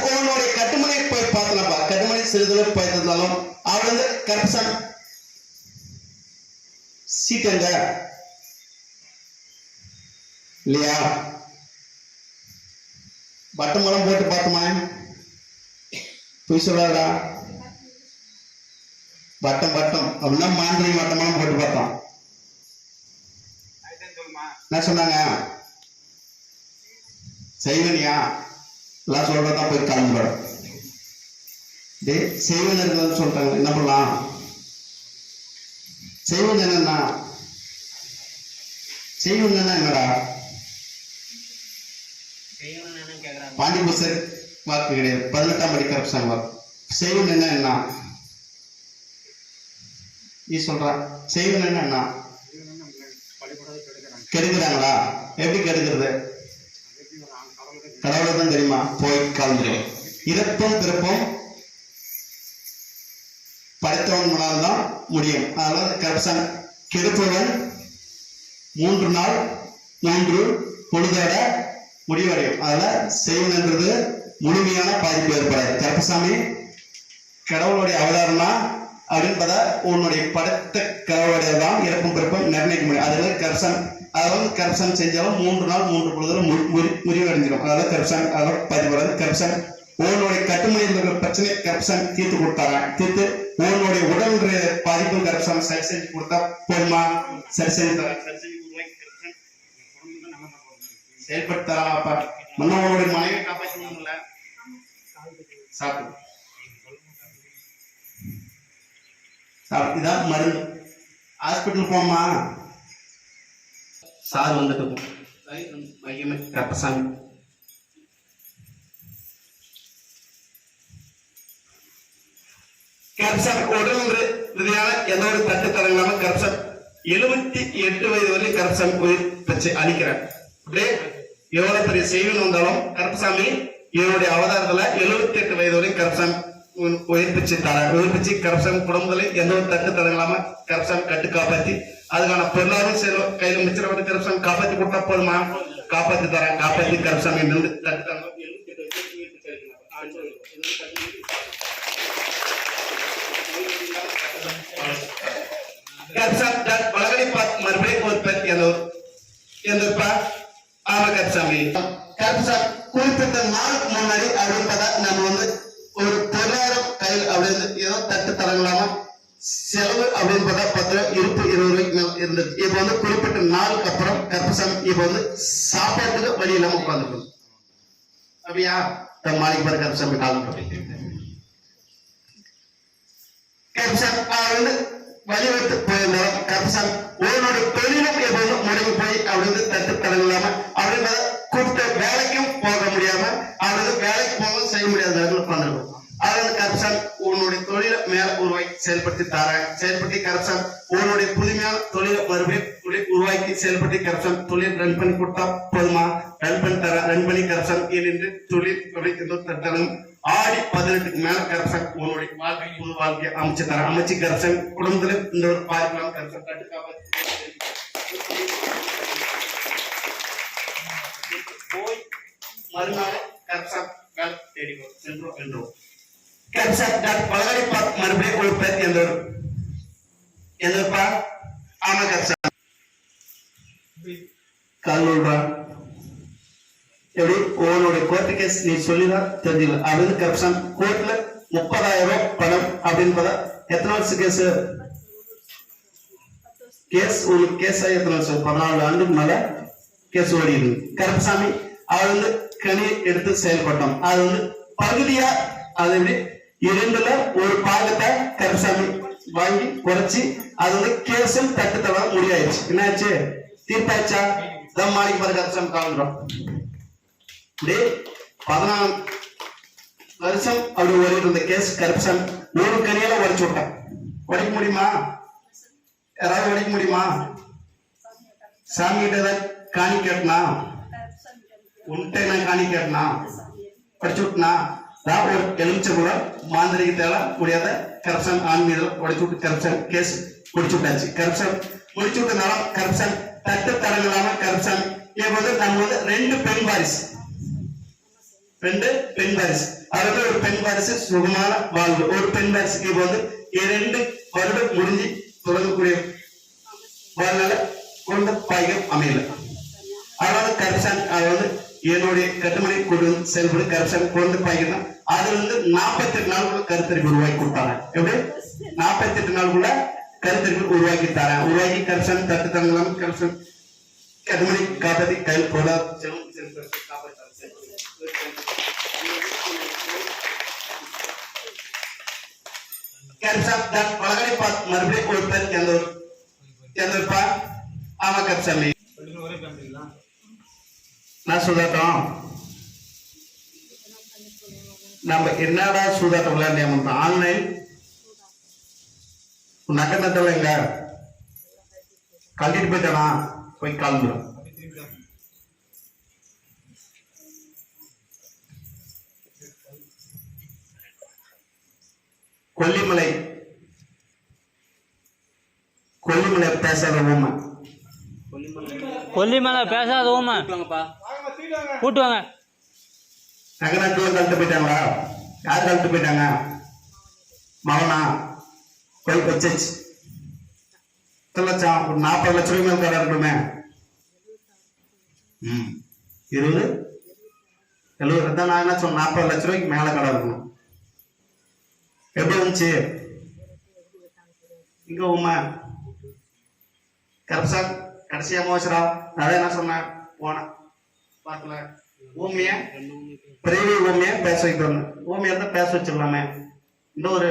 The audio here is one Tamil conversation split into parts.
உன்னுடைய கட்டுமனை போய் பார்த்தலப்பா, கட்டுமனை சிறிதளவு பயந்தாலும் அவள் வந்து கரப்ஷன் சீட்டங்க இல்லையா? பட்டம் மலம் போட்டு பார்த்தோமா? போய் சொல்லாடா. பட்டம் அப்படின்னா மாந்திரி மட்டமெல்லாம் போட்டு பார்த்தோம். என்ன சொன்னாங்க? செய்வனியா எல்லாம் சொல்றதான் போய் கலந்துடும். செய்வன் இருக்கிறது சொல்றாங்க. என்ன பண்ணலாம்? செய்வன் என்னன்னா என்னடா? பாண்டிபூசர் வாக்கு கிடையாது, 18ஆம் படி கரப்ஷன் வாக்கு. செய்வன் என்ன நீ சொல்ற? செய்வன் என்ன கெடுக்கிறாங்களா? எப்படி கெடுக்கிறது? கடவுளை தான் தெரியுமா? போய் கலந்துடும். இறப்பும் பிறப்பும் படைத்தவன் முன்னால்தான் முடியும். அதனால கரப்ஷன் கெடுப்பவன் 3 நாள் 3 பொழுதோட முடிவடையும். அதனால செய்வன்ன்றது முழுமையான பாதிப்பு ஏற்படாது. கருப்பசாமி கடவுளுடைய அவதாரம்னா அப்படின்றத உன்னுடைய படைத்த கடவுளுடைய தான் இறப்பும் பிறப்பும் நிர்ணயிக்க முடியும். அதுல கரப்ஷன் செஞ்சாலும் 3 நாள் 3 பொழுதுல முடிவடைஞ்சிடும். அதனால கரப்ஷன் அதோட பதிவு கரப்ஷன் உன்னுடைய கட்டுமணியில் இருக்கிற பிரச்சனை கரப்ஷன் தீர்த்து கொடுத்தாரன். தீர்த்து உன்னுடைய உடல் பாதிப்பு கரப்ஷன் சரி செஞ்சு கொடுத்தா போதுமா? சரி செஞ்சு தரேன், செயல்படுத்த தராப்பா. உன்னுடைய மனைவி காப்பாற்றணும்ல. சாப்பிடு, இதான் மருந்து. ஹாஸ்பிட்டல் போமா? சார் வந்துட்டு மையமே கரப்ஷன் உடல் ரீதியான எந்த ஒரு தட்டுத்தரம் இல்லாம கரப்ஷன் 78 வயது வரை கரப்ஷன் உயிர் பிரச்சனை அளிக்கிறார். அப்படியே எவ்வளவு பெரிய செய்வன் வந்தாலும் கருப்பசாமி இவருடைய அவதாரத்துல 78 வயது வரை கரப்ஷன் உயிர்ப்பிச்சு தரார். உயிர்ப்பிச்சு கரப்ஷன் குடும்பத்துல எந்த ஒரு தட்டுத்தரம் இல்லாம கரப்ஷன் கட்டு காப்பாத்தி அதுக்கான பொருளாதாரம் செல்வம் கையில மிச்சம் கரப்ஷன் காப்பாத்தி கொடுத்தா போதுமா? காப்பாத்தி தரேன். காப்பாத்தி கரப்ஷன் தட்டுத்தரம் மறுபடியும் குறிப்பிட்ட நாளுக்கு முன்னாடி அப்படின்றத நம்ம வந்து ஒரு பொருளாதாரம் கையில் அப்படின்னு ஏதோ தட்டு தரங்களாம செலவு அப்படின்னு 10 இருப்பு 20 ரூபாய்க்கு இருந்தது. இப்ப வந்து குறிப்பிட்ட நாளுக்கு அப்புறம் கருப்பசாமி இப்ப வந்து சாப்பாட்டுக்கு வழி இல்லாம உட்காந்துக்கணும். அப்படியா? மாளிகை பாரு கருப்பசாமி காலம் வந்து வழிவிட்டு போயிருந்தோம். கருப்பசாமி உன்னுடைய தொழிலும் எப்போதும் முடங்கி போய் அப்படின்னு தட்டு தடங்கள் இல்லாம அப்படின்றத கூப்பிட்ட வேலைக்கும் போக முடியாம அவரது வேலைக்கு போக செய்ய முடியாத பண்ணிருக்கோம். அதாவது கருப்பசாமி உன்னுடைய தொழிலை மேல உருவாக்கி செயல்படுத்தி தரேன். செயல்படுத்தி கருப்பசாமி உன்னுடைய புதுமையான தொழிலை மறுபடியும் உருவாக்கி செயல்படுத்தி கருப்பசாமி தொழில் ரன் பண்ணி கொடுத்தா போதுமா? ரன் பண்ணி தரேன். ரன் பண்ணி கருப்பசாமி என்று தொழில் தட்டணும். ஆடி 18க்கு மேல கரப்ஷன் உன்னுடைய வாழ்க்கை புது வாழ்க்கையை அமைச்சு தர அமைச்சு கரப்ஷன் குடும்பத்துல இந்த ஒரு பாதிக்கலாம் கரப்ஷன் கட்டு காப்பாற்றி போய் மறுநாள் கரப்ஷன் தேடிக்கோ சென்றோம் என்றோம். கரப்ஷன் பலகடி பார்த்து மறுபடியும் ஒரு பேர் எந்தப்பா? ஆமா கரப்ஷன் கல்லூரா எப்படி உன்னுடைய கோர்ட்டு கேஸ் நீ சொல்லிதான் தெரிஞ்சுக்கல. அப்படின்னு கரப்ஷன் கோர்ட்ல 30,000 ரூபாய் பணம் அப்படின்னு எத்தனை வருஷம் கேஸ்? உங்களுக்கு கேஸ் ஆகி எத்தனை வருஷம்? 14 ஆண்டுக்கு மேல கேஸ் ஓடிடுது. கருப்பசாமி அவர் வந்து கனி எடுத்து செயல்பட்டோம். அது வந்து பகுதியா அது எப்படி 2ல ஒரு பாகத்தை கருப்பசாமி வாங்கி குறைச்சி அது வந்து கேஸும் தட்டுத்தவ முடியாயிடுச்சு. என்ன ஆச்சு? தீர்ப்பாயிடுச்சா? தான் மாளிகை பாரு கருப்பசாமி காலன்றோம். 14 வருஷம் அப்படி ஓடிட்டு இருந்த கேஸ் கரப்ஷன் ஒரு கனியால உடைச்சு விட்டான். உடைக்க முடியுமா? யாராவது உடைக்க முடியுமா? சாமி கிட்ட காணி கேட்டனா? உன்கிட்ட நான் காணி கேட்டனா? உடைச்சு விட்டனா? ஒரு எலுமிச்சை கூட மாந்திரிக்கு தேவை முடியாத கரப்ஷன் ஆன்மீகம் உடைச்சு விட்டு கரப்ஷன் கேஸ் முடிச்சு விட்டாச்சு. கரப்ஷன் முடிச்சு விட்டனால கரப்ஷன் தட்டு தடங்கலாம கருப்சாமி இப்ப வந்து நம்ம வந்து ரெண்டு பெண் வாரிசு அதாவது ஒரு பெண் வாரிசு சுகமான வாழ்வு ஒரு பெண் வாரிசுக்கு இப்ப வந்து 2 வருடம் முடிஞ்சு தொடங்கக்கூடிய வாழ்நாள கொண்ட பாய்கம் அமையல அதனால கருப்சாமி அதாவது என்னுடைய கட்டுமனை கொண்டு செயல்படு கருப்சாமி கொண்டு பாய்கம் தான் அதுல வந்து 48 நாளுக்குள்ள கருத்தறிவு உருவாக்கி கொடுத்தாங்க எப்படி 48 நாளுக்குள்ள கருத்தறிவு உருவாக்கி தரேன் உருவாக்கி கருப்சாமி தட்டு தங்கலாம் கருப்சாமி கட்டுமனை காப்பதி கையில் போட பலகடை பார்த்து மறுபடியும் ஒரு பேர் எந்தப்பா ஆமா கருப்சாமி நான் சுதாட்டம் நம்ம என்னடா சூதாட்டம் விளையாண்டு ஆன்லைன் நட்டத்துல எங்க கழட்டிட்டு போயிட்டானா போய் கிளம்புறோம் கொல்லிமலை பேசாத ஊமை கொல்லிமலை பேசாத ஊமை கூட்டுவாங்க நகரத்துல கழட்டு போயிட்டாங்களா யார் கழட்டு போயிட்டாங்க மகனா கோயில் வச்சிச்சு லட்சம் ஒரு 40 லட்சம் ரூபாய் மேல் கடை இருக்கணுமே 20 70 தான் நான் என்ன சொன்ன 40 லட்சம் ரூபாய்க்கு மேல கடை இருக்கணும் எப்படி இருந்துச்சு இங்க உமா கருப்சாமி கடைசியா மோசரா அதான் என்ன சொன்னேன் போனேன் பார்க்கல ஊமிய பெரிய ஊமிய பேச வைக்கணும் ஊமியா தான் பேச வச்சிடலாமே இந்த ஒரு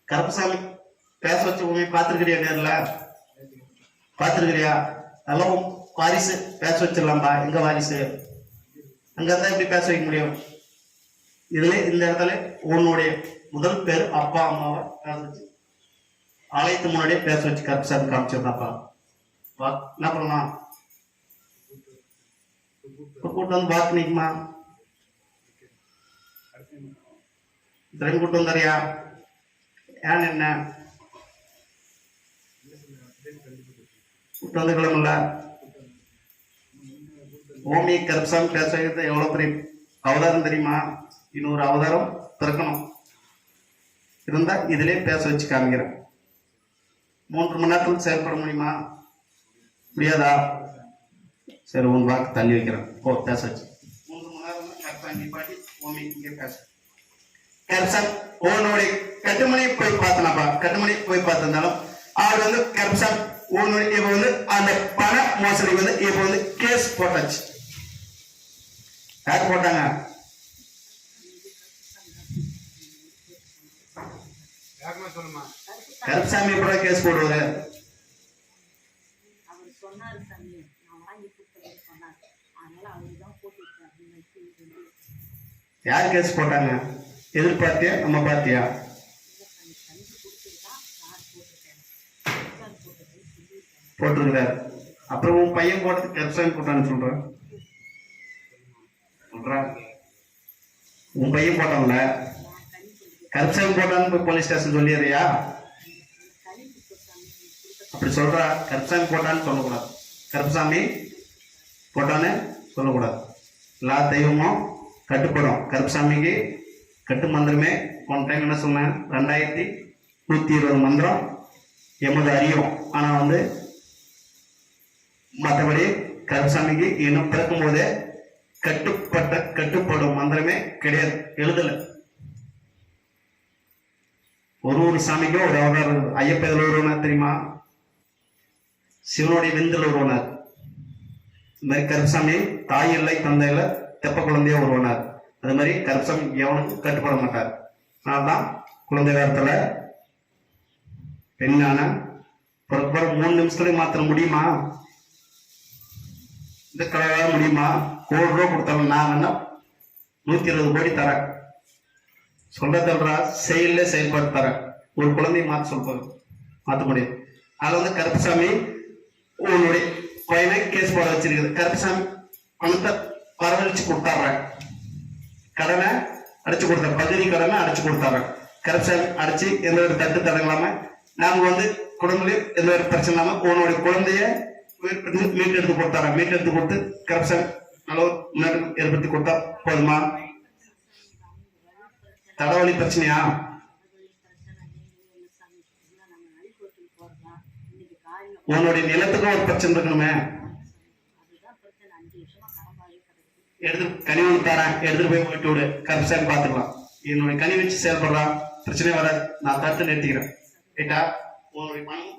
கருப்பசாமி பேச வச்ச ஊமிய பாத்துருக்கிறியா நேர்ல பாத்துருக்கிறியா அதெல்லாம் வாரிசு பேச வச்சிடலாம்பா எங்க வாரிசு அங்கதான் எப்படி பேச வைக்க முடியும் இதுல இந்த இடத்துல உன்னுடைய முதல் பேர் அப்பா அம்மாவை பேச வச்சு ஆலயத்து முன்னாடியே பேச வச்சு கருப்சாமி காமிச்சிருந்தாப்பா என்ன பண்ணலாம் கூட்டு வந்து பாத்து நிக்குமா கூட்டு வந்தாரியா ஏன் என்ன கூட்டு வந்து கிளம்பல ஓமி கருப்சாமி பேச வைக்கிறது எவ்வளவு பெரிய அவதாரம் தெரியுமா இன்னொரு அவதாரம் திறக்கணும் இருந்தா இதுலயே பேச வச்சு காமிக்கிறேன் 3 மணி நேரத்துல செயல்பட முடியுமா முடியாதா சரி உன் வாக்கு தள்ளி வைக்கிறேன் போ பேச வச்சு 3 மணி நேரம் கருப்சாமி பாட்டி ஓமி இங்கே பேச கருப்சாமி உன்னுடைய கட்டுமணி போய் பார்த்தனாப்பா கட்டுமணி போய் பார்த்திருந்தாலும் அவர் வந்து கருப்சாமி உன்னுடைய இப்ப வந்து அந்த பண மோசடி வந்து இப்ப வந்து கேஸ் போட்டாச்சு யார் போட்டாங்க கருப்சாமி எப்படா கேஸ் போடுவாரு யார் கேஸ் போட்டாங்க எதிர் பார்ட்டியா நம்ம பார்ட்டியா போட்டிருக்கிறார் அப்புறம் உன் பையன் போட்டது கருப்சாமி போட்டான்னு சொல்றான் உன் பையன் போட்டான்ல கருப்சாமி போட்டான்னு போய் போலீஸ் ஸ்டேஷன் சொல்லிடுறியா அப்படி சொல்றா கருப்சாமி போட்டான்னு சொல்லக்கூடாது கருப்சாமி போட்டான்னு சொல்லக்கூடாது எல்லா தெய்வமும் கட்டுப்படும் கருப்சாமிக்கு கட்டு மந்திரமே போன டைம் என்ன சொன்னேன் 2120 மந்திரம் எமது அறியும் ஆனா வந்து மற்றபடி கருப்சாமிக்கு இன்னும் பிறக்கும் போதே கட்டுப்படும் மந்திரமே கிடையாது எழுதல ஒரு சாமிக்கும் ஒரு அவதாரம் ஐயப்பதில் ஒருவனார் தெரியுமா சிவனுடைய விந்தில் ஒருவனார் இந்த மாதிரி கருப்சாமி தாய் இல்லை தந்தை இல்லை தெப்ப குழந்தைய ஒருவனார் அது மாதிரி கருப்சாமி எவனுக்கும் கட்டுப்பட மாட்டார் அதனால்தான் குழந்தை நேரத்துல பெண்ணான 3 நிமிஷத்துல மாத்திர முடியுமா இந்த கலராக முடியுமா ₹1 கோடி கொடுத்தாலும் நான் என்ன 120 கோடி தரேன் சொல்றதல்றா செயல்ல செயல்பாடு தரேன் ஒரு குழந்தைய மாத்த முடியும் அதுல வந்து கருப்பசாமி உன்னுடைய பையனை கேஸ் போட வச்சிருக்குது கருப்பசாமி பணத்தை வரவழைச்சு கொடுத்தாடுறேன் கடனை அடைச்சு கொடுத்த பகுதி கடனை அடைச்சு கொடுத்தாடுறேன் கருப்பசாமி அடைச்சு எந்த ஒரு தட்டு தடங்களாம நாங்க வந்து குடும்பத்திலே எந்த ஒரு பிரச்சனை இல்லாம உன்னுடைய குழந்தைய மீட்டெடுத்து கொடுத்தாரா, மீட்டெடுத்து கொடுத்து கரப்ஷன் நல்ல ஒரு முன்னேற்றம் ஏற்படுத்தி கொடுத்தா போதுமா? தலைவலி பிரச்சனையா? உன்னுடைய நிலத்துக்கும் ஒரு பிரச்சனை இருக்கணுமே. எடுத்து கனி ஒன்று தரேன், எடுத்துட்டு போய் ஓட்டி விடு, கரப்ஷன் பாத்துக்கலாம். என்னுடைய கனி வச்சு செயல்படுறான், பிரச்சனை வராது. நான் தடுத்து நிறுத்திக்கிறேன். ரைட்டா? உன்னுடைய மனமும்